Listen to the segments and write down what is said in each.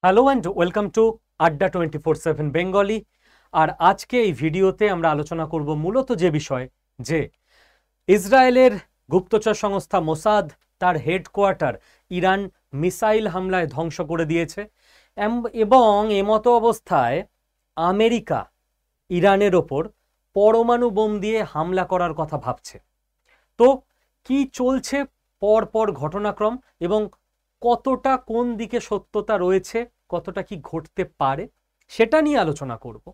Hello and welcome to আড্ডা 24/7 Bengali. আর আজকে এই ভিডিওতে আমরা আলোচনা করব মূলত যে বিষয় যে ইসরায়েলের গুপ্তচর সংস্থা মোসাদ তার হেডকোয়ার্টার ইরান মিসাইল হামলায় ধ্বংস করে দিয়েছে এবং এমতো অবস্থায় আমেরিকা ইরানের ওপর পরমাণু বোম দিয়ে হামলা করার কথা ভাবছে। তো কি চলছে পরপর ঘটনাক্রম এবং কতটা কোন দিকে সত্যতা রয়েছে, কতটা কি ঘটতে পারে সেটা নিয়ে আলোচনা করব।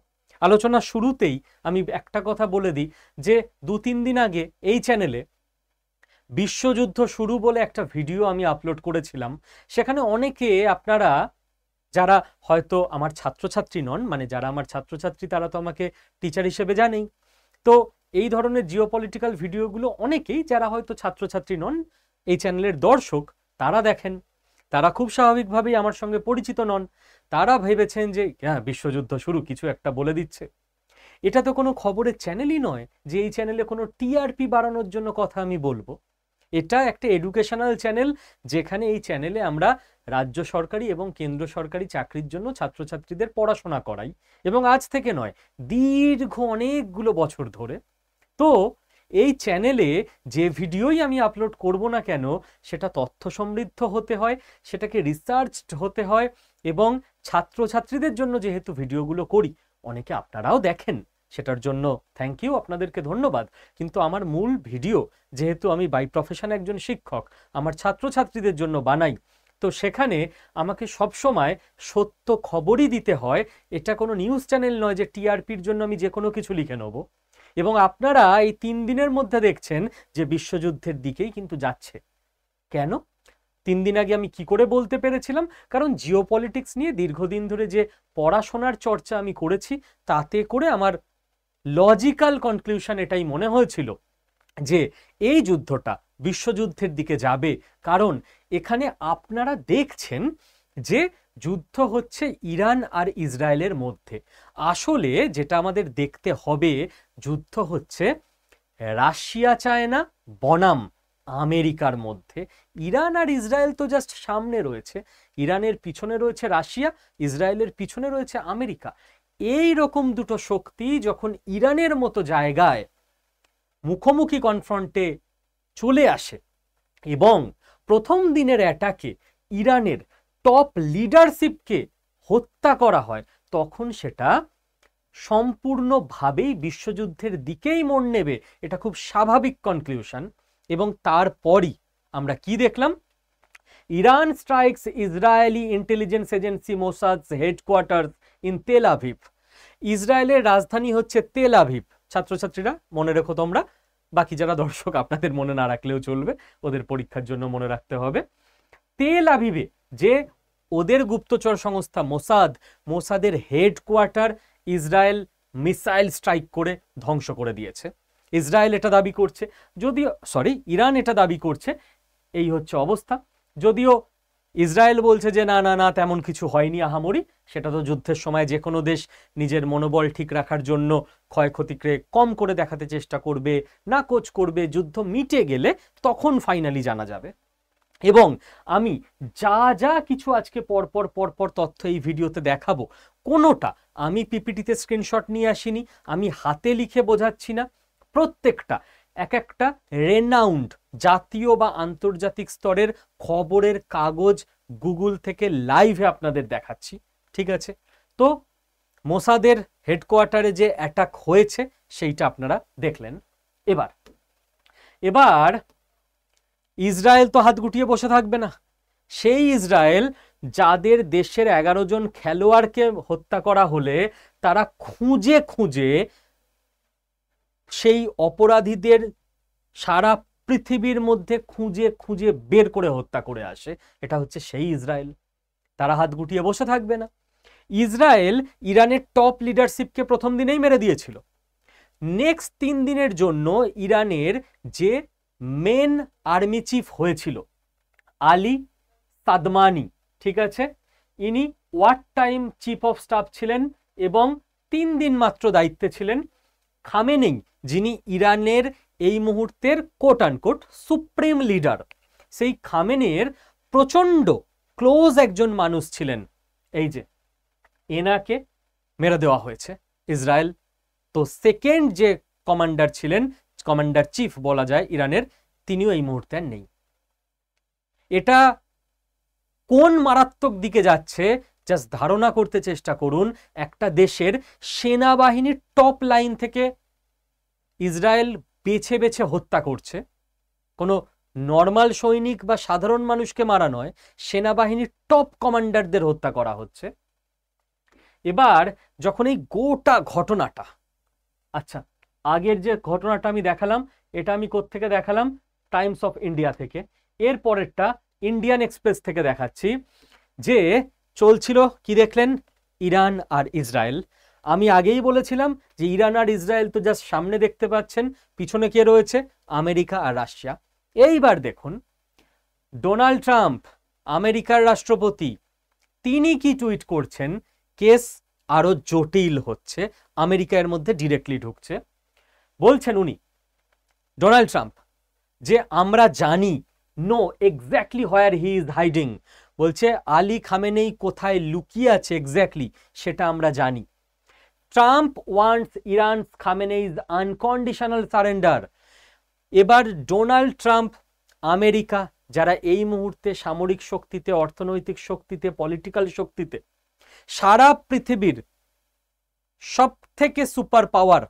আলোচনা শুরুতেই আমি একটা কথা বলে দিই যে 2-3 দিন আগে এই চ্যানেলে বিশ্বযুদ্ধ শুরু বলে একটা ভিডিও আমি আপলোড করেছিলাম। সেখানে অনেকে আপনারা যারা হয়তো আমার ছাত্রছাত্রী নন, মানে যারা আমার ছাত্রছাত্রী তারা তো আমাকে টিচার হিসেবে জানেই, তো এই ধরনের জিওপলিটিক্যাল ভিডিওগুলো অনেকেই যারা হয়তো ছাত্রছাত্রী নন এই চ্যানেলের দর্শক তারা দেখেন। তারা খুব স্বাভাবিকভাবেই আমার সঙ্গে পরিচিত নন। তারা ভেবেছেন যে হ্যাঁ বিশ্বযুদ্ধ শুরু, কিছু একটা বলে দিচ্ছে। এটা তো কোনো খবরের চ্যানেলই নয় যে এই চ্যানেলে কোনো টিআরপি বাড়ানোর জন্য কথা আমি বলবো। এটা একটা এডুকেশনাল চ্যানেল, যেখানে এই চ্যানেলে আমরা রাজ্য সরকারি এবং কেন্দ্র সরকারি চাকরির জন্য ছাত্রছাত্রীদের পড়াশোনা করাই, এবং আজ থেকে নয়, দীর্ঘ অনেকগুলো বছর ধরে। তো এই চ্যানেলে যে ভিডিওই আমি আপলোড করব না কেন সেটা তথ্য সমৃদ্ধ হতে হয়, সেটাকে রিসার্চড হতে হয়, এবং ছাত্রছাত্রীদের জন্য যেহেতু ভিডিওগুলো করি, অনেকে আপনারাও দেখেন, সেটার জন্য থ্যাংক ইউ, আপনাদেরকে ধন্যবাদ। কিন্তু আমার মূল ভিডিও যেহেতু আমি বাই প্রফেশন একজন শিক্ষক, আমার ছাত্রছাত্রীদের জন্য বানাই, তো সেখানে আমাকে সবসময় সত্য খবরই দিতে হয়। এটা কোনো নিউজ চ্যানেল নয় যে টিআরপির জন্য আমি যে কোনো কিছু লিখে নেব। এবং আপনারা এই 3 দিনের মধ্যে দেখছেন যে বিশ্বযুদ্ধের দিকেই কিন্তু যাচ্ছে। কেন 3 দিন আগে আমি কি করে বলতে পেরেছিলাম? কারণ জিওপলিটিক্স নিয়ে দীর্ঘদিন ধরে যে পড়াশোনার চর্চা আমি করেছি, তাতে করে আমার লজিক্যাল কনক্লুশন এটাই মনে হয়েছিল যে এই যুদ্ধটা বিশ্বযুদ্ধের দিকে যাবে। কারণ এখানে আপনারা দেখছেন যে যুদ্ধ হচ্ছে ইরান আর ইসরায়েলের মধ্যে। আসলে যেটা আমাদের দেখতে হবে, যুদ্ধ হচ্ছে রাশিয়া চায়না বনাম আমেরিকার মধ্যে। ইরান আর ইসরায়েল তো জাস্ট সামনে রয়েছে, ইরানের পিছনে রয়েছে রাশিয়া, ইসরায়েলের পিছনে রয়েছে আমেরিকা। এই রকম দুটো শক্তি যখন ইরানের মতো জায়গায় মুখোমুখি কনফ্রন্টে চলে আসে এবং প্রথম দিনের অ্যাটাকে ইরানের টপ লিডারশিপকে হত্যা করা হয়, তখন সেটা সম্পূর্ণভাবেই বিশ্বযুদ্ধের দিকেই মোড় নেবে। এটা খুব স্বাভাবিক কনক্লুশন। এবং তারপরই আমরা কি দেখলাম? Iran strikes Israeli intelligence agency Mossad's headquarter in Tel Aviv. ইসরায়েলের রাজধানী হচ্ছে তেল আভিভ। ছাত্রছাত্রীরা মনে রেখো তোমরা, বাকি যারা দর্শক আপনাদের মনে না রাখলেও চলবে, ওদের পরীক্ষার জন্য মনে রাখতে হবে। তেল আভিভে যে ওদের গুপ্তচর সংস্থা মোসাদের হেডকোয়ার্টার ইসরায়েল মিসাইল স্ট্রাইক করে ধ্বংস করে দিয়েছে। ইসরায়েল এটা দাবি করছে, যদিও ইরান এটা দাবি করছে। এই হচ্ছে অবস্থা। যদিও ইসরায়েল বলছে যে না না না, তেমন কিছু হয়নি আহামরি। সেটা তো যুদ্ধের সময় যে কোনো দেশ নিজের মনোবল ঠিক রাখার জন্য ক্ষয়ক্ষতিকে কম করে দেখাতে চেষ্টা করবে, না কোচ করবে। যুদ্ধ মিটে গেলে তখন ফাইনালি জানা যাবে। এবং আমি যা যা কিছু আজকে পরপর তথ্য এই ভিডিওতে দেখাবো, কোনোটা আমি পিপিটিতে স্ক্রিনশট নিয়ে আসিনি, আমি হাতে লিখে বোঝাচ্ছি না। প্রত্যেকটা এক একটা রেনাউন্ড জাতীয় বা আন্তর্জাতিক স্তরের খবরের কাগজ গুগল থেকে লাইভে আপনাদের দেখাচ্ছি, ঠিক আছে? তো মোসাদের হেডকোয়ার্টারে যে অ্যাটাক হয়েছে সেইটা আপনারা দেখলেন। এবার ইসরায়েল তো হাত গুটিয়ে বসে থাকবে না। সেই ইসরায়েল যাদের দেশের 11 জন খেলোয়াড়কে হত্যা করা হলে তারা খুঁজে খুঁজে সেই অপরাধীদের সারা পৃথিবীর মধ্যে খুঁজে খুঁজে বের করে হত্যা করে আসে, এটা হচ্ছে সেই ইসরায়েল। তারা হাত গুটিয়ে বসে থাকবে না। ইসরায়েল ইরানের টপ লিডারশিপকে প্রথম দিনেই মেরে দিয়েছিল। নেক্সট 3 দিনের জন্য ইরানের যে মেন আর্মি চিফ হয়েছিল আলী সাদমানি, ঠিক আছে, ইনি war time chief of staff ছিলেন এবং 3 দিন মাত্র দায়িত্বে ছিলেন। খামেনেই, যিনি ইরানের এই মুহূর্তের কোট আনকোট সুপ্রিম লিডার, সেই খামেনের প্রচন্ড ক্লোজ একজন মানুষ ছিলেন এই যে এনাকে মেরে দেওয়া হয়েছে ইসরায়েল। তো সেকেন্ড যে কমান্ডার ছিলেন, কমান্ডার চিফ বলা যায় ইরানের, তিনিও এই মুহূর্তে আর নেই। এটা কোন মারাত্মক দিকে যাচ্ছে জাস্ট ধারণা করতে চেষ্টা করুন। একটা দেশের সেনাবাহিনীর টপ লাইন থেকে ইসরায়েল বেছে বেছে হত্যা করছে, কোনো নর্মাল সৈনিক বা সাধারণ মানুষকে মারা নয়, সেনাবাহিনীর টপ কমান্ডারদের হত্যা করা হচ্ছে। এবার যখন এই গোটা ঘটনাটা, আচ্ছা আগের যে ঘটনাটা আমি দেখালাম এটা আমি কোত্থেকে দেখালাম, টাইমস অফ ইন্ডিয়া থেকে, এর পরেরটা ইন্ডিয়ান এক্সপ্রেস থেকে দেখাচ্ছি। যে চলছিল কি দেখলেন, ইরান আর ইসরায়েল। আমি আগেই বলেছিলাম যে ইরান আর ইসরায়েল তো জাস্ট সামনে দেখতে পাচ্ছেন, পিছনে কে রয়েছে, আমেরিকা আর রাশিয়া। এইবার দেখুন ডোনাল্ড ট্রাম্প আমেরিকার রাষ্ট্রপতি, তিনি কি টুইট করছেন, কেস আরো জটিল হচ্ছে, আমেরিকা এর মধ্যে ডিরেক্টলি ঢুকছে। বলছেন উনি ডোনাল্ড ট্রাম্প যে আমরা জানি, no exactly where he is hiding, বলছে আলী খামেনেই কোথায় লুকিয়ে আছে এক্স্যাক্টলি সেটা আমরা জানি। Trump wants Iran's Khamenei's unconditional surrender. এবার ডোনাল্ড ট্রাম্প, আমেরিকা যারা এই মুহূর্তে সামরিক শক্তিতে, অর্থনৈতিক শক্তিতে, পলিটিক্যাল শক্তিতে সারা পৃথিবীর সব থেকে সুপার পাওয়ার,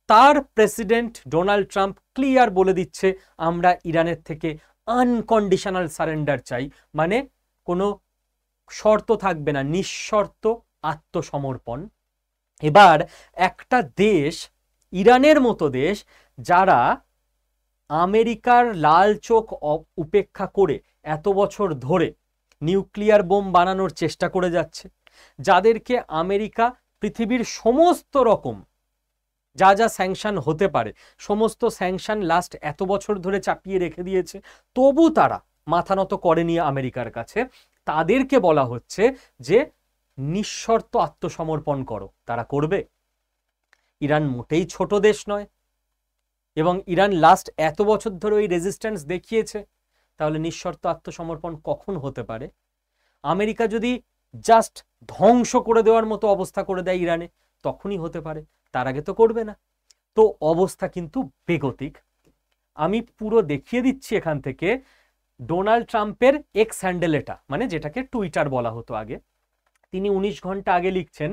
তার প্রেসিডেন্ট ডোনাল্ড ট্রাম্প ক্লিয়ার বলে দিচ্ছে আমরা ইরানের থেকে আনকন্ডিশনাল সারেন্ডার চাই, মানে কোনো শর্ত থাকবে না, নিঃশর্ত আত্মসমর্পণ। এবার একটা দেশ, ইরানের মতো দেশ, যারা আমেরিকার লাল চোখ উপেক্ষা করে এত বছর ধরে নিউক্লিয়ার বোম বানানোর চেষ্টা করে যাচ্ছে, যাদেরকে আমেরিকা পৃথিবীর সমস্ত রকম যা যা স্যাংশন হতে পারে সমস্ত স্যাংশন লাস্ট এত বছর ধরে চাপিয়ে রেখে দিয়েছে, তবু তারা মাথা নত করেনি আমেরিকার কাছে, তাদেরকে বলা হচ্ছে যে নিঃশর্ত আত্মসমর্পণ করো। তারা করবে? ইরান মোটেই ছোট দেশ নয়, এবং ইরান লাস্ট এত বছর ধরে ওই রেজিস্ট্যান্স দেখিয়েছে, তাহলে নিঃশর্ত আত্মসমর্পণ কখন হতে পারে? আমেরিকা যদি জাস্ট ধ্বংস করে দেওয়ার মতো অবস্থা করে দেয় ইরানে, তখনই হতে পারে, তার আগে তো করবে না। তো অবস্থা কিন্তু বেগতিক। আমি পুরো দেখিয়ে দিচ্ছি এখান থেকে। ডোনাল্ড ট্রাম্পের এক্স হ্যান্ডেল এটা, মানে যেটাকে টুইটার বলা হতো আগে, তিনি 19 ঘন্টা আগে লিখছেন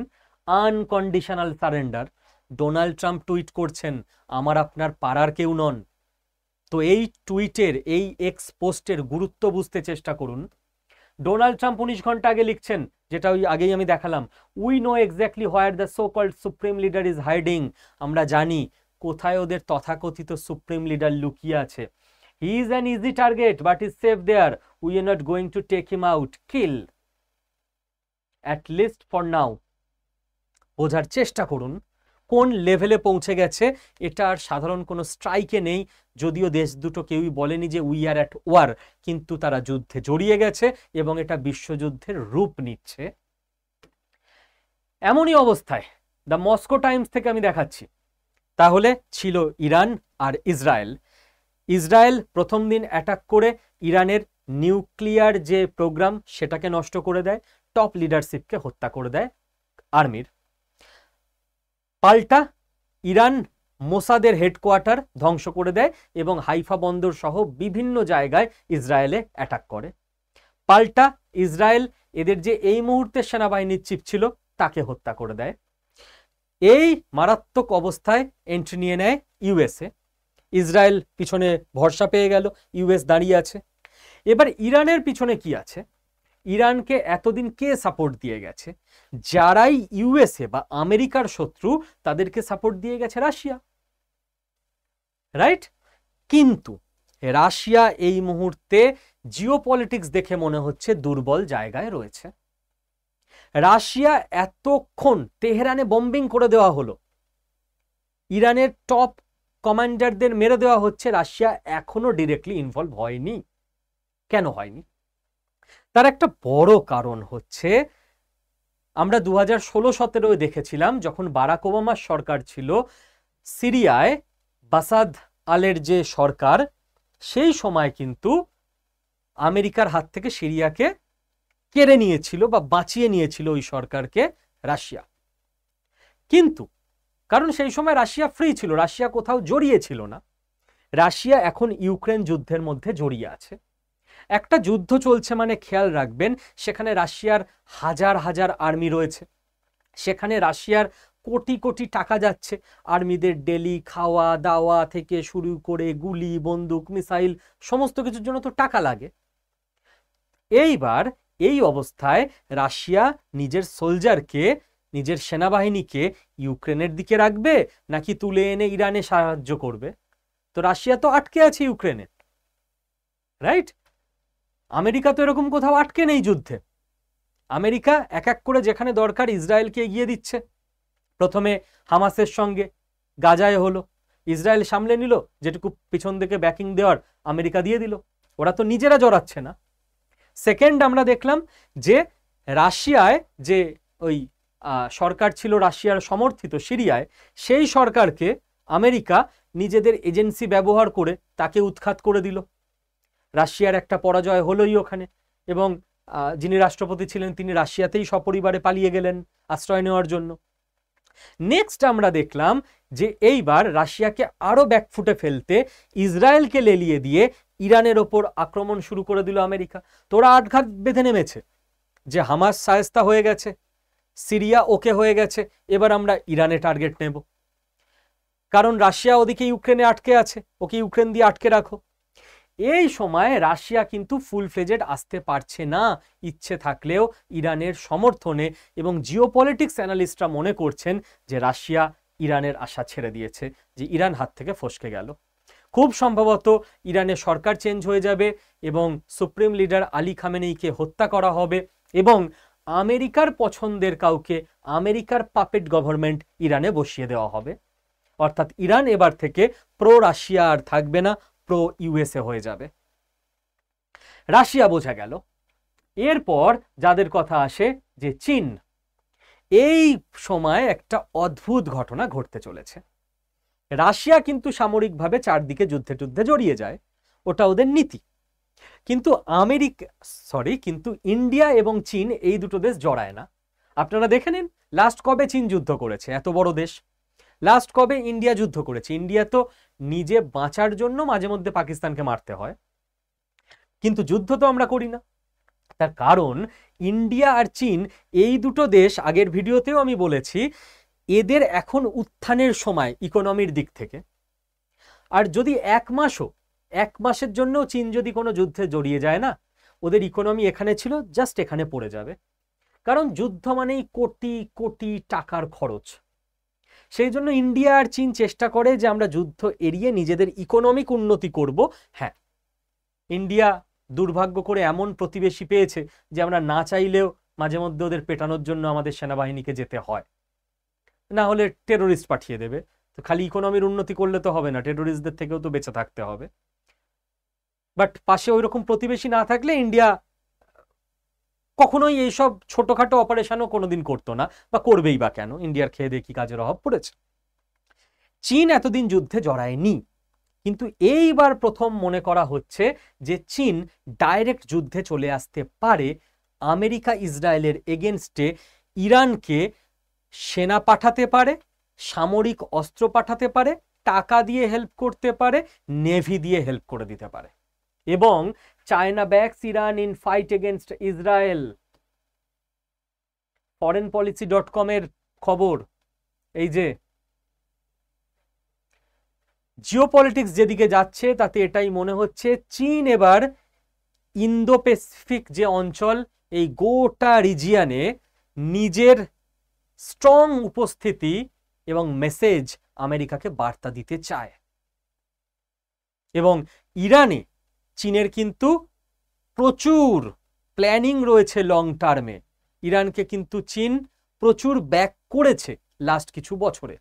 unconditional surrender. Donald Trump tweet করছেন আমার আপনার পাড়ার কেউ নন। তো এই টুইটের, এই এক্স পোস্টের গুরুত্ব বুঝতে চেষ্টা করুন। ডোনাল্ড ট্রাম্প 19 ঘন্টা আগে লিখছেন, যেটা ওই আগেই আমি দেখালাম, we know exactly where the so called supreme leader is hiding. আমরা জানি কোথায় ওদের তথাকথিত সুপ্রিম লিডার লুকিয়ে আছে। He is an easy target but is safe there, we are not going to take him out, kill at least for now. বোঝার চেষ্টা করুন কোন লেভেলে পৌঁছে গেছে। এটা আর সাধারণ কোনো স্ট্রাইকে নেই, যদিও দেশ দুটো কেউই বলেনি যে উই আর অ্যাট ওয়ার, কিন্তু তারা যুদ্ধে জড়িয়ে গেছে এবং এটা বিশ্বযুদ্ধের রূপ নিচ্ছে। এমনই অবস্থায় দ্য মস্কো টাইমস থেকে আমি দেখাচ্ছি, তাহলে ছিল ইরান আর ইসরায়েল। ইসরায়েল প্রথম দিন অ্যাটাক করে ইরানের নিউক্লিয়ার যে প্রোগ্রাম সেটাকে নষ্ট করে দেয়, টপ লিডারশিপকে হত্যা করে দেয় আর্মির। পাল্টা ইরান মোসাদের হেডকোয়ার্টার ধ্বংস করে দেয় এবং হাইফা বন্দর সহ বিভিন্ন জায়গায় ইসরায়েলে অ্যাটাক করে। পাল্টা ইসরায়েল এদের যে এই মুহূর্তে সেনাবাহিনীর চিফ ছিল তাকে হত্যা করে দেয়। এই মারাত্মক অবস্থায় এন্ট্রি নিয়ে নেয় ইউএসএ। ইসরায়েল পিছনে ভরসা পেয়ে গেল, ইউএস দাঁড়িয়ে আছে। এবার ইরানের পিছনে কি আছে? ইরানকে এতদিন কে সাপোর্ট দিয়ে গেছে? যারাই ইউএসএ বা আমেরিকার শত্রু তাদেরকে সাপোর্ট দিয়ে গেছে রাশিয়া, রাইট? কিন্তু রাশিয়া এই মুহূর্তে জিওপলিটিক্স দেখে মনে হচ্ছে দুর্বল জায়গায় রয়েছে। রাশিয়া এতক্ষণ তেহরানে বম্বিং করে দেওয়া হলো, ইরানের টপ কমান্ডারদের মেরে দেওয়া হচ্ছে, রাশিয়া এখনো ডিরেক্টলি ইনভলভ হয়নি। কেন হয়নি? তার একটা বড় কারণ হচ্ছে, আমরা 2016-17 দেখেছিলাম যখন বারাক ওবামার সরকার ছিল, সিরিয়ায় বাসাদ আলের যে সরকার, সেই সময় কিন্তু আমেরিকার হাত থেকে সিরিয়াকে কেড়ে নিয়েছিল বা বাঁচিয়ে নিয়েছিল ওই সরকারকে রাশিয়া। কিন্তু কারণ সেই সময় রাশিয়া ফ্রি ছিল, রাশিয়া কোথাও জড়িয়ে ছিল না, রাশিয়া এখন ইউক্রেন যুদ্ধের মধ্যে জড়িয়ে আছে। একটা যুদ্ধ চলছে মানে খেয়াল রাখবেন সেখানে রাশিয়ার হাজার হাজার আর্মি রয়েছে, সেখানে রাশিয়ার কোটি কোটি টাকা যাচ্ছে, আর্মিদের ডেলি খাওয়া দাওয়া থেকে শুরু করে গুলি বন্দুক মিসাইল সমস্ত কিছুর জন্য তো টাকা লাগে। এইবার এই অবস্থায় রাশিয়া নিজের সোলজারকে, নিজের সেনাবাহিনীকে ইউক্রেনের দিকে রাখবে নাকি তুলে এনে ইরানে সাহায্য করবে? তো রাশিয়া তো আটকে আছে ইউক্রেনে, রাইট? আমেরিকা তো এরকম কোথাও আটকে নেই যুদ্ধে। আমেরিকা এক এক করে যেখানে দরকার ইসরায়েলকে এগিয়ে দিচ্ছে। প্রথমে হামাসের সঙ্গে গাজায় হলো, ইসরায়েল সামলে নিল, যেটুকু পিছন থেকে ব্যাকিং দেওয়ার আমেরিকা দিয়ে দিল, ওরা তো নিজেরা জড়াচ্ছে না। সেকেন্ড আমরা দেখলাম যে রাশিয়ায় যে ওই সরকার ছিল রাশিয়ার সমর্থিত সিরিয়ায়, সেই সরকারকে আমেরিকা নিজেদের এজেন্সি ব্যবহার করে তাকে উৎখাত করে দিল। রাশিয়ার একটা পরাজয় হলোই ওখানে, এবং যিনি রাষ্ট্রপতি ছিলেন তিনি রাশিয়াতেই সপরিবারে পালিয়ে গেলেন আশ্রয় নেওয়ার জন্য। নেক্সট আমরা দেখলাম যে এইবার রাশিয়াকে আরো ব্যাকফুটে ফেলতে ইসরায়েলকে লেলিয়ে দিয়ে ইরানের ওপর আক্রমণ শুরু করে দিল আমেরিকা। তোরা আটঘাট বেঁধে নেমেছে যে হামাস শায়েস্তা হয়ে গেছে, সিরিয়া ওকে হয়ে গেছে, এবার আমরা ইরানে টার্গেট নেব, কারণ রাশিয়া ওদিকে ইউক্রেনে আটকে আছে, ওকে ইউক্রেন দিয়ে আটকে রাখো। এই সময় রাশিয়া কিন্তু ফুল ফ্লেজেড আসতে পারছে না ইচ্ছে থাকলেও ইরানের সমর্থনে, এবং জিওপলিটিক্স অ্যানালিস্টরা মনে করছেন যে রাশিয়া ইরানের আশা ছেড়ে দিয়েছে, যে ইরান হাত থেকে ফসকে গেল। খুব সম্ভবত ইরানের সরকার চেঞ্জ হয়ে যাবে এবং সুপ্রিম লিডার আলী খামেনেইকে হত্যা করা হবে, এবং আমেরিকার পছন্দের কাউকে, আমেরিকার পাপেট গভর্নমেন্ট ইরানে বসিয়ে দেওয়া হবে। অর্থাৎ ইরান এবার থেকে প্রো রাশিয়া আর থাকবে না, প্রো ইউএসএ হয়ে যাবে। রাশিয়া বোঝা গেল। এরপর যাদের কথা আসে যে চীন, এই সময় একটা অদ্ভুত ঘটনা ঘটতে চলেছে। রাশিয়া কিন্তু সামরিকভাবে চারদিকে যুদ্ধে জড়িয়ে যায়, ওটা ওদের নীতি। কিন্তু কিন্তু ইন্ডিয়া এবং চীন এই দুটো দেশ জড়ায় না। আপনারা দেখে নিন লাস্ট কবে চীন যুদ্ধ করেছে, এত বড় দেশ। লাস্ট কবে ইন্ডিয়া যুদ্ধ করেছে? ইন্ডিয়া তো নিজে বাঁচার জন্য মাঝে মধ্যে পাকিস্তানকে মারতে হয়, কিন্তু যুদ্ধ তো আমরা করি না। তার কারণ ইন্ডিয়া আর চীন এই দুটো দেশ, আগের ভিডিওতেও আমি বলেছি, এদের এখন উত্থানের সময় ইকোনমির দিক থেকে। আর যদি এক মাসের জন্য চীন যদি কোনো যুদ্ধে জড়িয়ে যায় না, ওদের ইকোনমি এখানে ছিল জাস্ট এখানে পড়ে যাবে। কারণ যুদ্ধ মানেই কোটি কোটি টাকার খরচ। সেই জন্য ইন্ডিয়া আর চীন চেষ্টা করে যে আমরা যুদ্ধ এড়িয়ে নিজেদের ইকোনমিক উন্নতি করব। হ্যাঁ, ইন্ডিয়া দুর্ভাগ্য করে এমন প্রতিবেশী পেয়েছে যে আমরা না চাইলেও মাঝে মধ্যে ওদের পেটানোর জন্য আমাদের সেনাবাহিনীকে যেতে হয়, না হলে টেরোরিস্ট পাঠিয়ে দেবে। তো খালি ইকোনমির উন্নতি করলে তো হবে না, টেরোরিস্টদের থেকেও তো বেঁচে থাকতে হবে। বাট পাশে ওই রকম প্রতিবেশী না থাকলে ইন্ডিয়া কখনোই এইসব ছোটখাটো অপারেশনও কোনোদিন করতো না, বা করবেই বা কেন? ইন্ডিয়ার খেয়ে দিয়ে কি কাজের অভাব পড়েছে? চীন এতদিন যুদ্ধে জড়ায়নি, কিন্তু এইবার প্রথম মনে করা হচ্ছে যে চীন ডাইরেক্ট যুদ্ধে চলে আসতে পারে। আমেরিকা ইসরায়েলের এগেনস্টে ইরানকে সেনা পাঠাতে পারে, সামরিক অস্ত্র পাঠাতে পারে, টাকা দিয়ে হেল্প করতে পারে, নেভি দিয়ে হেল্প করে দিতে পারে। এবং China backs Iran in fight against Israel, foreignpolicy.com এর খবর। এই যে জিওপলিটিক্স যেদিকে যাচ্ছে তাতে এটাই মনে হচ্ছে, চীন এবার ইন্দো প্যাসিফিক যে অঞ্চল, এই গোটা রিজিয়নে নিজের স্ট্রং উপস্থিতি এবং মেসেজ আমেরিকাকে বার্তা দিতে চায়। এবং ইরানে চীনের কিন্তু প্রচুর প্ল্যানিং রয়েছে লং টার্মে। ইরানকে কিন্তু চীন প্রচুর ব্যাক করেছে লাস্ট কিছু বছরে।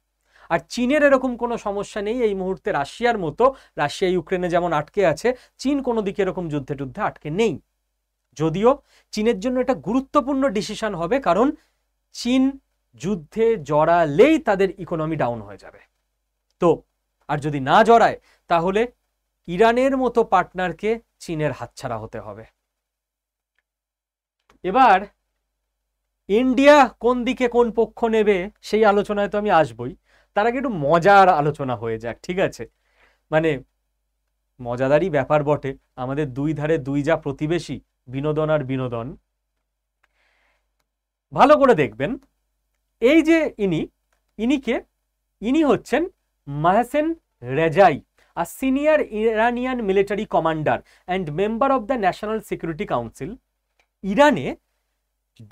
আর চীনের এরকম কোনো সমস্যা নেই এই মুহূর্তে রাশিয়ার মতো। রাশিয়া ইউক্রেনে যেমন আটকে আছে, চীন কোনো দিকে এরকম যুদ্ধে আটকে নেই। যদিও চীনের জন্য এটা গুরুত্বপূর্ণ ডিসিশন হবে, কারণ চীন যুদ্ধে জড়ালেই তাদের ইকোনমি ডাউন হয়ে যাবে। তো আর যদি না জড়ায় তাহলে ইরানের মতো পার্টনারকে চীনের হাতছাড়া হতে হবে। এবার ইন্ডিয়া কোন দিকে কোন পক্ষ নেবে সেই আলোচনায় তো আমি আসবই, তার আগে একটু মজার আলোচনা হয়ে যাক, ঠিক আছে? মানে মজাদারই ব্যাপার বটে, আমাদের দুই ধারে দুই যা প্রতিবেশী, বিনোদন আর বিনোদন। ভালো করে দেখবেন, এই যে ইনি হচ্ছেন মাহসেন Rezaei, a senior Iranian military commander and member of the National Security Council. ইরানে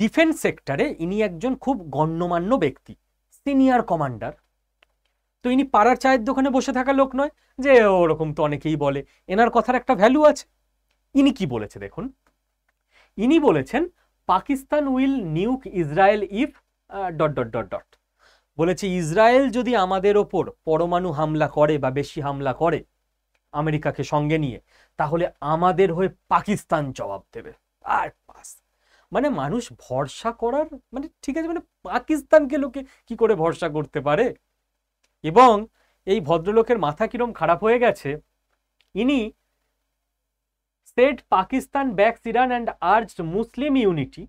ডিফেন্স সেক্টরে ইনি একজন খুব গণ্যমান্য ব্যক্তি, সিনিয়র কমান্ডার। তো ইনি পাড়ার চায়ের দোকানে বসে থাকা লোক নয় যে ওরকম তো অনেকেই বলে, এনার কথার একটা ভ্যালু আছে। ইনি কি বলেছে দেখুন, ইনি বলেছেন Pakistan will নিউক Israel if dot dot dot dot, বলেছে ইসরায়েল যদি আমাদের ওপর পরমাণু হামলা করে বা বেশি হামলা করে আমেরিকাকে সঙ্গে নিয়ে, তাহলে আমাদের হয়ে পাকিস্তান জবাব দেবে। আর পাস, মানে মানুষ ভরসা করার, মানে ঠিক আছে, মানে পাকিস্তানকে লোকে কি করে ভরসা করতে পারে? এবং এই ভদ্রলোকের মাথা কিরম খারাপ হয়ে গেছে, ইনি said Pakistan backs Iran and urged Muslim unity.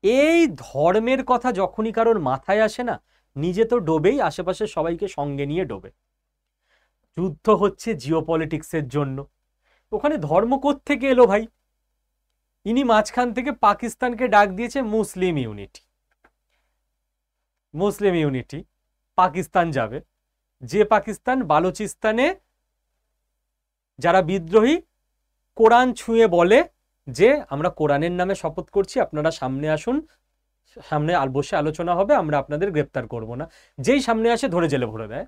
এই ধর্মের কথা যখনই কারোর মাথায় আসে না, নিজে তো ডোবেই, আশেপাশে সবাইকে সঙ্গে নিয়ে ডোবে। যুদ্ধ হচ্ছে জিওপলিটিক্সের জন্য, ওখানে ধর্ম কোত্থেকে এলো ভাই? ইনি মাঝখান থেকে পাকিস্তানকে ডাক দিয়েছে মুসলিম ইউনিটি। মুসলিম ইউনিটি পাকিস্তান যাবে, যে পাকিস্তান বালুচিস্তানে যারা বিদ্রোহী কোরআন ছুঁয়ে বলে যে আমরা কোরআনের নামে শপথ করছি, আপনারা সামনে আসুন, সামনে বসে আলোচনা হবে, আমরা আপনাদের গ্রেপ্তার করব না, যেই সামনে আসে ধরে জেলে ভরে দেয়,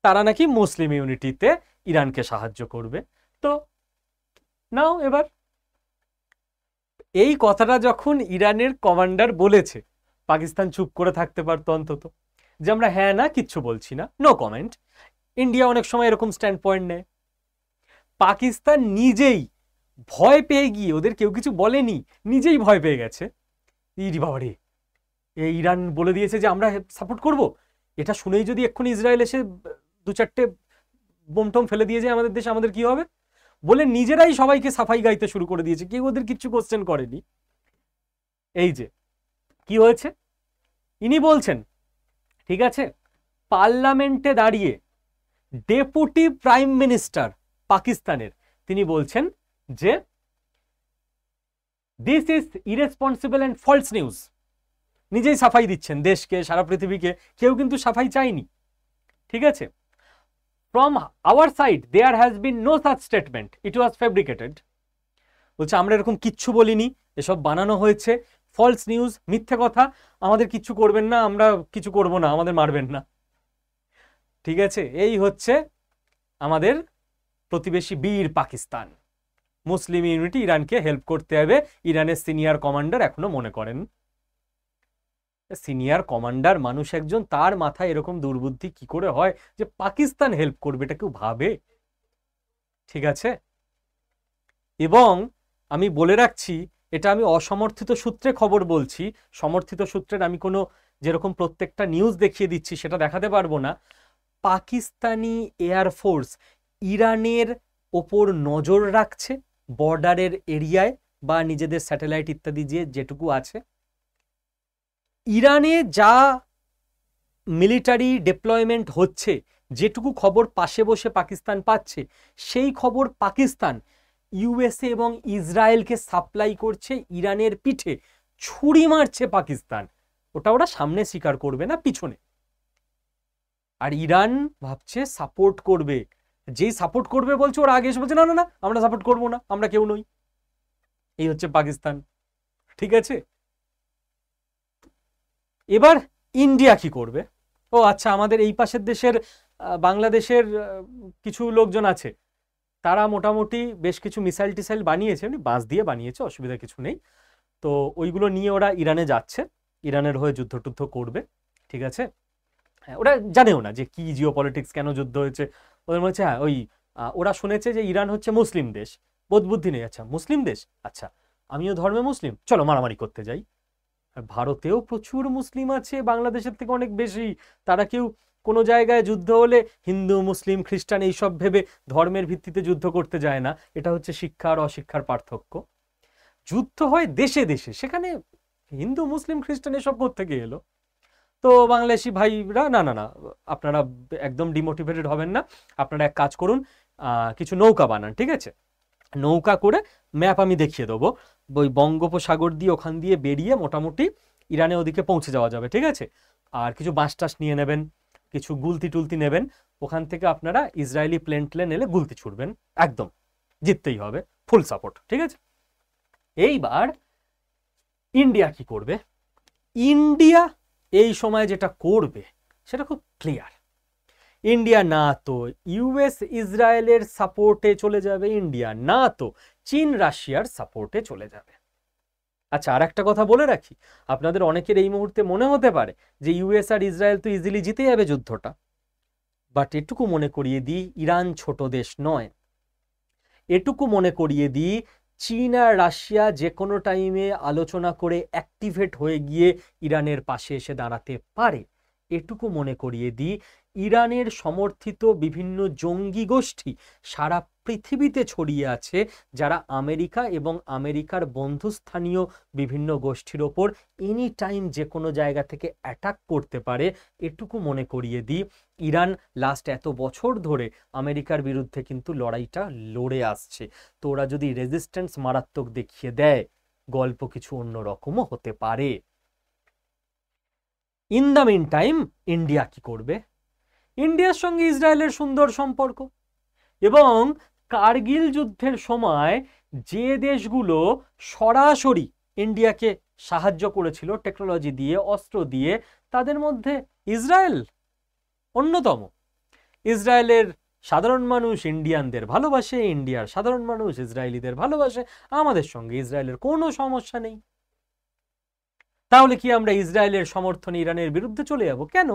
তারা নাকি মুসলিম ইউনিটিতে ইরানকে সাহায্য করবে। তো নাও, এবার এই কথাটা যখন ইরানের কমান্ডার বলেছে, পাকিস্তান চুপ করে থাকতে পারতো অন্তত, যে আমরা হ্যাঁ না কিচ্ছু বলছি না, নো কমেন্ট। ইন্ডিয়া অনেক সময় এরকম স্ট্যান্ড পয়েন্ট নেয়। পাকিস্তান নিজেই ভয় পেয়ে গিয়ে, ওদের কেউ কিছু বলেনি, নিজেই ভয় পেয়ে গেছে, ইরি বাবারে এই ইরান বলে দিয়েছে যে আমরা সাপোর্ট করব, এটা শুনেই যদি এক্ষুনি ইসরায়েল এসে দু চারটে বোমটম ফেলে দিয়ে যায় আমাদের দেশে, আমাদের কি হবে? বলে নিজেরাই সবাইকে সাফাই গাইতে শুরু করে দিয়েছে, কেউ ওদের কিচ্ছু কোশ্চেন করেনি। এই যে কি হয়েছে, ইনি বলছেন, ঠিক আছে, পার্লামেন্টে দাঁড়িয়ে ডেপুটি প্রাইম মিনিস্টার পাকিস্তানের, তিনি বলছেন যে this is irresponsible and false news. নিজেই সাফাই দিচ্ছেন দেশকে, সারা পৃথিবীকে, কেউ কিন্তু সাফাই চায়নি, ঠিক আছে। From our side there has been no such statement, it was fabricated. বলছে আমরা এরকম কিচ্ছু বলিনি, এসব বানানো হয়েছে, ফলস নিউজ, মিথ্যে কথা, আমাদের কিচ্ছু করবেন না, আমরা কিছু করব না, আমাদের মারবেন না, ঠিক আছে। এই হচ্ছে আমাদের প্রতিবেশী বীর পাকিস্তান। মুসলিম ইউনিটি ইরানকে হেল্প করতে হবে, ইরানের সিনিয়র কমান্ডার এখনো মনে করেন। সিনিয়র কমান্ডার মানুষ একজন, তার মাথায় এরকম দুর্বুদ্ধি কি করে হয় যে পাকিস্তান হেল্প করবে, এটা কেউ ভাবে? ঠিক আছে। এবং আমি বলে রাখছি, এটা আমি অসমর্থিত সূত্রে খবর বলছি, সমর্থিত সূত্রের আমি কোনো যেরকম প্রত্যেকটা নিউজ দেখিয়ে দিচ্ছি সেটা দেখাতে পারবো না। পাকিস্তানি এয়ারফোর্স ইরানের ওপর নজর রাখছে, বর্ডারের এরিয়ায় বা নিজেদের স্যাটেলাইট ইত্যাদি যেটুকু আছে। ইরানে যা মিলিটারি ডিপ্লয়মেন্ট হচ্ছে, যেটুকু খবর পাশে বসে পাকিস্তান পাচ্ছে, সেই খবর পাকিস্তান ইউএসএ এবং ইসরায়েলকে সাপ্লাই করছে, ইরানের পিঠে ছুরি মারছে পাকিস্তান। ওটা ওরা সামনে স্বীকার করবে না, পিছনে। আর ইরান ভাবছে সাপোর্ট করবে, যেই সাপোর্ট করবে বলছে, ওরা আগে এসে বলছে না না না আমরা সাপোর্ট করবো না, আমরা কেউ নই। এই হচ্ছে পাকিস্তান, ঠিক আছে। এবার ইন্ডিয়া কি করবে? ও আচ্ছা, আমাদের এই পাশের দেশের বাংলাদেশের কিছু লোকজন আছে, তারা মোটামুটি বেশ কিছু মিসাইল টিসাইল বানিয়েছে, বাঁশ দিয়ে বানিয়েছে, অসুবিধা কিছু নেই। তো ওইগুলো নিয়ে ওরা ইরানে যাচ্ছে, ইরানের হয়ে যুদ্ধ টুদ্ধ করবে, ঠিক আছে। ওরা জানেও না যে কি জিওপলিটিক্স, কেন যুদ্ধ হয়েছে, ওদের মনে হচ্ছে হ্যাঁ ওই ওরা শুনেছে যে ইরান হচ্ছে মুসলিম দেশ, বোধবুদ্ধি নেই, আচ্ছা মুসলিম দেশ, আচ্ছা আমিও ধর্মে মুসলিম, চলো মারামারি করতে যাই। ভারতেও প্রচুর মুসলিম আছে, বাংলাদেশের থেকে অনেক বেশি, তারা কেউ কোনো জায়গায় যুদ্ধ হলে হিন্দু মুসলিম খ্রিস্টান এইসব ভেবে ধর্মের ভিত্তিতে যুদ্ধ করতে যায় না। এটা হচ্ছে শিক্ষা আর অশিক্ষার পার্থক্য। যুদ্ধ হয় দেশে দেশে, সেখানে হিন্দু মুসলিম খ্রিস্টান এসব থেকে এলো। তো বাংলাদেশি ভাইরা না না না, আপনারা একদম ডিমোটিভেটেড হবেন না, আপনারা এক কাজ করুন, কিছু নৌকা বানান, ঠিক আছে? নৌকা করে ম্যাপ আমি দেখিয়ে দেবো, ওই বঙ্গোপসাগর দিয়ে ওখান দিয়ে বেরিয়ে মোটামুটি ইরানের ওদিকে পৌঁছে যাওয়া যাবে, ঠিক আছে? আর কিছু বাঁশ টাস নিয়ে নেবেন, কিছু গুলতি টুলতি নেবেন, ওখান থেকে আপনারা ইসরায়েলি প্লেন টেন এলে গুলতি ছুড়বেন, একদম জিততেই হবে, ফুল সাপোর্ট, ঠিক আছে? এইবার ইন্ডিয়া কি করবে? ইন্ডিয়া এই সময় যেটা করবে সেটা খুব ক্লিয়ার। ইন্ডিয়া না তো ইউএস ইসরায়েলের সাপোর্টে চলে যাবে, ইন্ডিয়া না তো চীন রাশিয়ার সাপোর্টে চলে যাবে। আচ্ছা, আর একটা কথা বলে রাখি, আপনাদের অনেকের এই মুহূর্তে মনে হতে পারে যে ইউএস আর ইসরায়েল তো ইজিলি জিতে যাবে যুদ্ধটা, বাট এটুকু মনে করিয়ে দিই, ইরান ছোট দেশ নয়। এটুকু মনে করিয়ে দিই, চীন আর রাশিয়া যে কোনো টাইমে আলোচনা করে অ্যাক্টিভেট হয়ে গিয়ে ইরানের পাশে এসে দাঁড়াতে পারে। এটুকু মনে করিয়ে দিই, ইরানের সমর্থিত বিভিন্ন জঙ্গি গোষ্ঠী সারা পৃথিবীতে ছড়িয়ে আছে, যারা আমেরিকা এবং আমেরিকার বন্ধুস্থানীয় বিভিন্ন গোষ্ঠীর ওপর এনি টাইম যে কোনো জায়গা থেকে অ্যাটাক করতে পারে। এটুকু মনে করিয়ে দিই, ইরান লাস্ট এত বছর ধরে আমেরিকার বিরুদ্ধে কিন্তু লড়াইটা লড়ে আসছে। তো ওরা যদি রেজিস্ট্যান্স মারাত্মক দেখিয়ে দেয়, গল্প কিছু অন্যরকমও হতে পারে। In the meantime India কি করবে? ইন্ডিয়ার সঙ্গে ইসরায়েলের সুন্দর সম্পর্ক, এবং কার্গিল যুদ্ধের সময় যে দেশগুলো সরাসরি ইন্ডিয়াকে সাহায্য করেছিল টেকনোলজি দিয়ে, অস্ত্র দিয়ে, তাদের মধ্যে ইসরায়েল অন্যতম। ইসরায়েলের সাধারণ মানুষ ইন্ডিয়ানদের ভালোবাসে, ইন্ডিয়ার সাধারণ মানুষ ইসরায়েলিদের ভালোবাসে, আমাদের সঙ্গে ইসরায়েলের কোনো সমস্যা নেই। তাহলে কি আমরা ইসরায়েলের সমর্থনে ইরানের বিরুদ্ধে চলে যাব? কেন?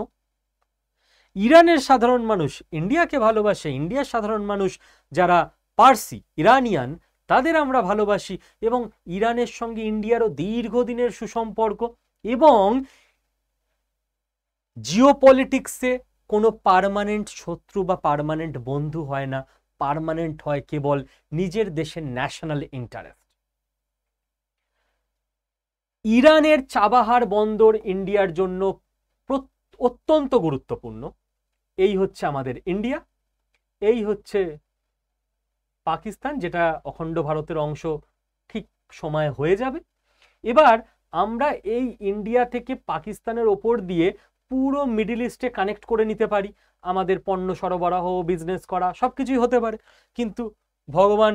ইরানের সাধারণ মানুষ ইন্ডিয়াকে ভালোবাসে, ইন্ডিয়ার সাধারণ মানুষ যারা পার্সি ইরানিয়ান তাদের আমরা ভালোবাসি, এবং ইরানের সঙ্গে ইন্ডিয়ারও দীর্ঘদিনের সুসম্পর্ক। এবং জিওপলিটিক্সে কোনো পার্মানেন্ট শত্রু বা পার্মানেন্ট বন্ধু হয় না, পার্মানেন্ট হয় কেবল নিজের দেশের ন্যাশনাল ইন্টারেস্ট। ইরানের চাবাহার বন্দর ইন্ডিয়ার জন্য অত্যন্ত গুরুত্বপূর্ণ। এই হচ্ছে আমাদের ইন্ডিয়া, এই হচ্ছে পাকিস্তান, যেটা অখণ্ড ভারতের অংশ ঠিক সময় হয়ে যাবে। এবার আমরা এই ইন্ডিয়া থেকে পাকিস্তানের ওপর দিয়ে পুরো মিডল ইস্টে কানেক্ট করে নিতে পারি, আমাদের পণ্য সরবরাহ, বিজনেস করা সব কিছুই হতে পারে। কিন্তু ভগবান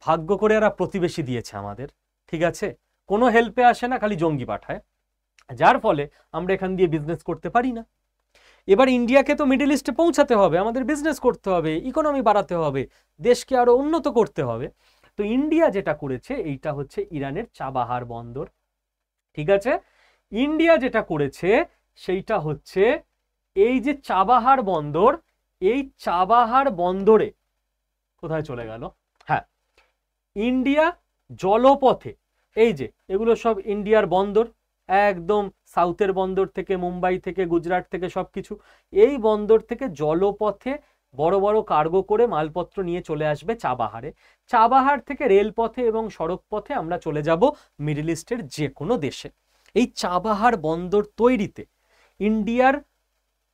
ভাগ্য করে এরা প্রতিবেশী দিয়েছে আমাদের, ঠিক আছে? কোনো হেল্পে আসে না, খালি জঙ্গি পাঠায়, যার ফলে আমরা এখান দিয়ে বিজনেস করতে পারি না। এবার ইন্ডিয়াকে তো মিডল ইস্টে পৌঁছাতে হবে, আমাদের বিজনেস করতে হবে, ইকোনমি বাড়াতে হবে, দেশকে আরো উন্নত করতে হবে। তো ইন্ডিয়া যেটা করেছে এইটা হচ্ছে ইরানের চাবাহার বন্দর, ঠিক আছে? ইন্ডিয়া যেটা করেছে সেইটা হচ্ছে এই যে চাবাহার বন্দর, এই চাবাহার বন্দরে কোথায় চলে গেল? হ্যাঁ, ইন্ডিয়া জলপথে, এই যে এগুলো সব ইন্ডিয়ার বন্দর, একদম সাউথের বন্দর থেকে, মুম্বাই থেকে, গুজরাট থেকে সবকিছু, এই বন্দর থেকে জলপথে বড় বড় কার্গো করে মালপত্র নিয়ে চলে আসবে চাবাহারে। চাবাহার থেকে রেলপথে এবং সড়ক পথে আমরা চলে যাব মিডল ইস্টের যে কোনো দেশে। এই চাবাহার বন্দর তৈরিতে ইন্ডিয়ার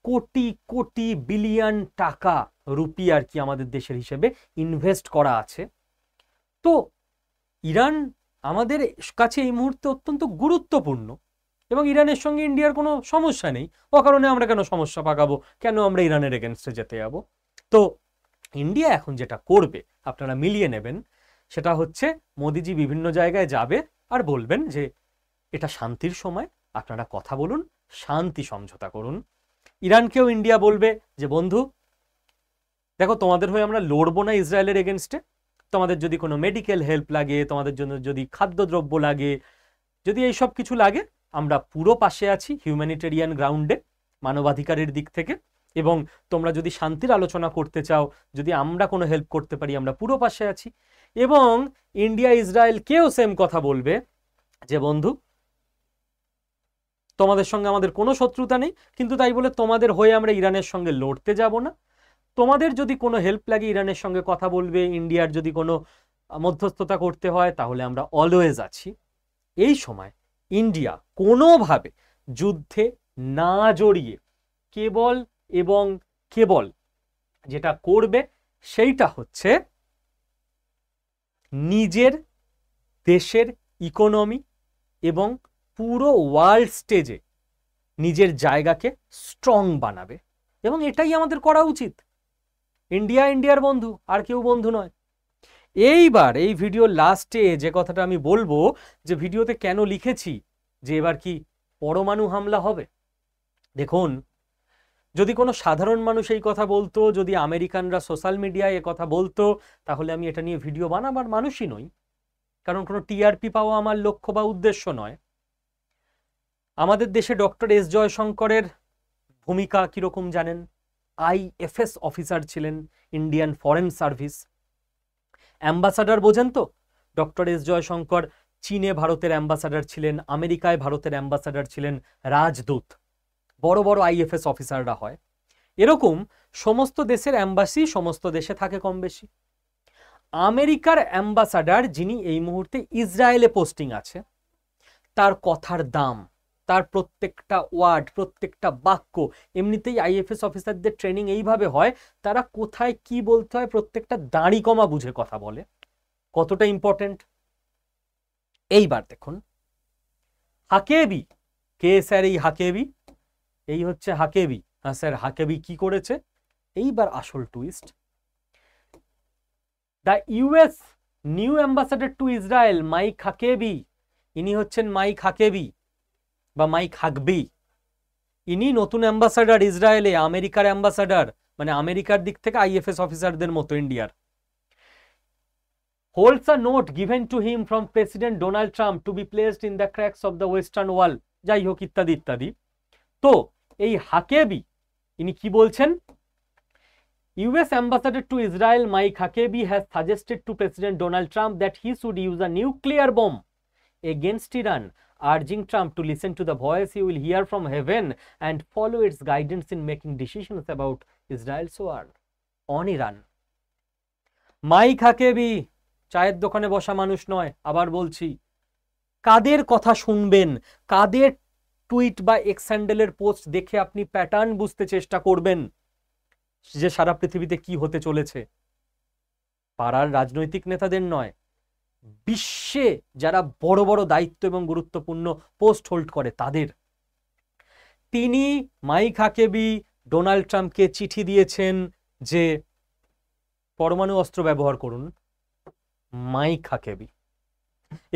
কোটি কোটি বিলিয়ন টাকা, রুপি আর কি আমাদের দেশের হিসেবে ইনভেস্ট করা আছে। তো ইরান আমাদের কাছে এই মুহূর্তে অত্যন্ত গুরুত্বপূর্ণ, এবং ইরানের সঙ্গে ইন্ডিয়ার কোনো সমস্যা নেই। ও কারণে আমরা কেন সমস্যা পাকাবো, কেন আমরা ইরানের এগেনস্টে যেতে যাব? তো ইন্ডিয়া এখন যেটা করবে আপনারা মিলিয়ে নেবেন, সেটা হচ্ছে মোদিজি বিভিন্ন জায়গায় যাবে আর বলবেন যে এটা শান্তির সময়, আপনারা কথা বলুন, শান্তি সমঝোতা করুন। ইরানকেও ইন্ডিয়া বলবে যে বন্ধু দেখো, তোমাদের হয়ে আমরা লড়বো না ইসরায়েলের এগেনস্টে, তোমাদের যদি কোনো মেডিকেল হেল্প লাগে, তোমাদের জন্য যদি খাদ্যদ্রব্য লাগে, যদি এই সব কিছু লাগে, আমরা পুরো পাশে আছি হিউম্যানিটেরিয়ান গ্রাউন্ডে, মানবাধিকারের দিক থেকে। এবং তোমরা যদি শান্তির আলোচনা করতে চাও, যদি আমরা কোনো হেল্প করতে পারি, আমরা পুরো পাশে আছি। এবং ইন্ডিয়া ইসরায়েলকেও সেম কথা বলবে যে বন্ধু তোমাদের সঙ্গে আমাদের কোনো শত্রুতা নেই, কিন্তু তাই বলে তোমাদের হয়ে আমরা ইরানের সঙ্গে লড়তে যাব না। তোমাদের যদি কোনো হেল্প লাগে ইরানের সঙ্গে কথা বলবে, ইন্ডিয়ার যদি কোনো মধ্যস্থতা করতে হয় তাহলে আমরা অলওয়েজ আছি। এই সময় ইন্ডিয়া কোনোভাবে যুদ্ধে না জড়িয়ে কেবল এবং কেবল যেটা করবে সেইটা হচ্ছে নিজের দেশের ইকোনমি এবং পুরো ওয়ার্ল্ড স্টেজে নিজের জায়গাকে স্ট্রং বানাবে, এবং এটাই আমাদের করা উচিত। ইন্ডিয়া ইন্ডিয়ার বন্ধু, আর কেউ বন্ধু নয়। এইবার এই ভিডিওর লাস্টে যে কথাটা আমি বলবো, যে ভিডিওতে কেন লিখেছি যে এবার কি পরমাণু হামলা হবে। দেখুন, যদি কোনো সাধারণ মানুষ এই কথা বলতো, যদি আমেরিকানরা সোশ্যাল মিডিয়ায় এ কথা বলতো, তাহলে আমি এটা নিয়ে ভিডিও বানাবার মানুষই নই, কারণ কোনো টিআরপি পাওয়া আমার লক্ষ্য বা উদ্দেশ্য নয়। আমাদের দেশে ডক্টর এস জয়শঙ্করের ভূমিকা কিরকম জানেন? আইএফএস অফিসার ছিলেন, ইন্ডিয়ান ফরেন সার্ভিস অ্যাম্বাসাডার, বোঝেন তো? ডক্টর এস জয়শঙ্কর চীনে ভারতের অ্যাম্বাসাডার ছিলেন, আমেরিকায় ভারতের অ্যাম্বাসাডার ছিলেন, রাজদূত। বড় বড় আইএফএস অফিসাররা হয়। এরকম সমস্ত দেশের অ্যাম্বাসি সমস্ত দেশে থাকে কম বেশি। আমেরিকার অ্যাম্বাসাডার যিনি এই মুহূর্তে ইসরায়েলে পোস্টিং আছে, তার কথার দাম, তার প্রত্যেকটা ওয়ার্ড, প্রত্যেকটা বাক্য, এমনিতেই আইএফএস অফিসারদের ট্রেনিং এইভাবে হয়, তারা কোথায় কি বলতে হয় প্রত্যেকটা দাড়ি কমা বুঝে কথা বলে। কতটা ইম্পর্টেন্ট। এইবার দেখুন, হাকেবি কে স্যার? এই হাকেবি, এই হচ্ছে হাকেবি। হ্যাঁ স্যার, হাকেবি কি করেছে? এইবার আসল twist. The US new ambassador to Israel Mike Huckabee, ইনি হচ্ছেন মাইক হাকেবি বা মাইক হাকবি। ইনি নতুন অ্যাম্বাসাডার ইসরায়েলে, আমেরিকার অ্যাম্বাসাডার, মানে আমেরিকার দিক থেকে আইএফএস অফিসারদের মতো ইন্ডিয়ার। holds a note given to him from President Donald Trump to be placed in the cracks of the western wall, যাই হোক ইত্যাদি ইত্যাদি। তো এই হাকেবি ইনি কি বলছেন? US Ambassador to Israel Mike Huckabee has suggested to President Donald Trump that he should use a nuclear bomb against Iran, urging Trump to listen to the voice he will hear from heaven and follow its guidance in making decisions about Israel's war on Iran. Mike Huckabee চায়ের দোকানে বসা মানুষ নয়। আবার বলছি, কাদের কথা শুনবেন, কাদের tweet বা এক্স হ্যান্ডেলের পোস্ট দেখে আপনি প্যাটার্ন বুঝতে চেষ্টা করবেন যে সারা পৃথিবীতে কি হতে চলেছে? পাড়ার রাজনৈতিক নেতাদের নয়, বিশ্বে যারা বড় বড় দায়িত্ব এবং গুরুত্বপূর্ণ পোস্ট হোল্ড করে তাদের। তিনি মাইক হাকেবি ডোনাল্ড ট্রাম্পকে চিঠি দিয়েছেন যে পরমাণু অস্ত্র ব্যবহার করুন, মাইক হাকেবি।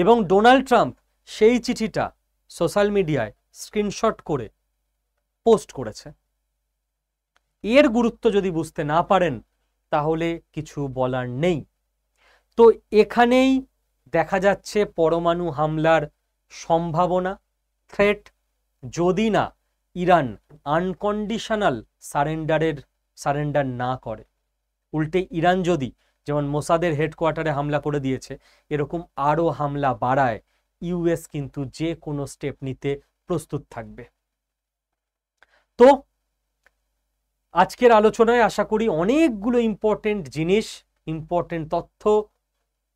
এবং ডোনাল্ড ট্রাম্প সেই চিঠিটা সোশ্যাল মিডিয়ায় স্ক্রিনশট করে পোস্ট করেছে। এর গুরুত্ব যদি বুঝতে না পারেন তাহলে কিছু বলার নেই। তো এখানেই দেখা যাচ্ছে পরমাণু হামলার সম্ভাবনা, থ্রেট, যদি না ইরান আনকন্ডিশনাল সারেন্ডার না করে। উল্টে ইরান যদি, যেমন মোসাদের হেডকোয়ার্টারে হামলা করে দিয়েছে, এরকম আরও হামলা বাড়ায়, ইউএস কিন্তু যে কোনো স্টেপ নিতে প্রস্তুত থাকবে। তো আজকের আলোচনায় আশা করি অনেকগুলো ইম্পর্টেন্ট জিনিস, ইম্পর্টেন্ট তথ্য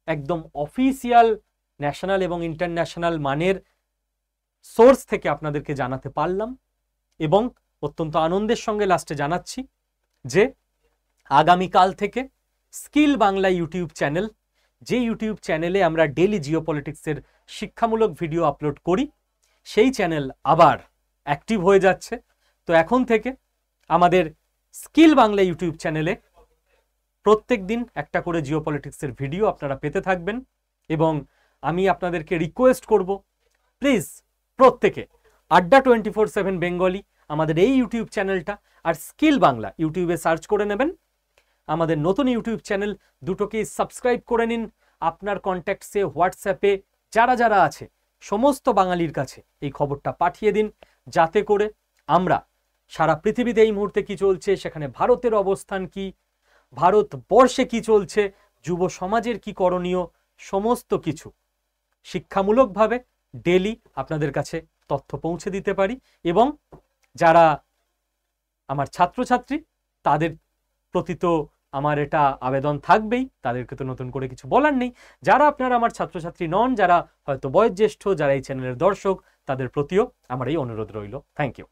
একদম অফিসিয়াল ন্যাশনাল এবং ইন্টারন্যাশনাল মানের সোর্স থেকে আপনাদেরকে জানাতে পারলাম। এবং অত্যন্ত আনন্দের সঙ্গে লাস্টে জানাচ্ছি যে আগামীকাল থেকে স্কিল বাংলা ইউটিউব চ্যানেল, যে ইউটিউব চ্যানেলে আমরা ডেলি জিওপলিটিক্সের শিক্ষামূলক ভিডিও আপলোড করি, সেই চ্যানেল আবার অ্যাক্টিভ হয়ে যাচ্ছে। তো এখন থেকে আমাদের স্কিল বাংলা ইউটিউব চ্যানেলে প্রত্যেক দিন একটা করে জিওপলিটিক্সের ভিডিও আপনারা পেতে থাকবেন। এবং আমি আপনাদেরকে রিকোয়েস্ট করব, প্লিজ প্রত্যেকে আড্ডা 24/7 বেঙ্গলি আমাদের এই ইউটিউব চ্যানেলটা আর স্কিল বাংলা ইউটিউবে সার্চ করে নেবেন। আমাদের নতুন ইউটিউব চ্যানেল দুটোকেই সাবস্ক্রাইব করে নিন। আপনার কন্ট্যাক্টসে, হোয়াটসঅ্যাপে যারা যারা আছে সমস্ত বাঙালির কাছে এই খবরটা পাঠিয়ে দিন, যাতে করে আমরা সারা পৃথিবীতে এই মুহূর্তে কি চলছে, সেখানে ভারতের অবস্থান কি, ভারতবর্ষে কি চলছে, যুব সমাজের কি করণীয়, সমস্ত কিছু শিক্ষামূলকভাবে ডেলি আপনাদের কাছে তথ্য পৌঁছে দিতে পারি। এবং যারা আমার ছাত্রছাত্রী তাদের প্রতি তো আমার এটা আবেদন থাকবেই, তাদেরকে তো নতুন করে কিছু বলার নেই। যারা আপনারা আমার ছাত্রছাত্রী নন, যারা হয়তো বয়োজ্যেষ্ঠ, যারা এই চ্যানেলের দর্শক, তাদের প্রতিও আমার এই অনুরোধ রইল। Thank you.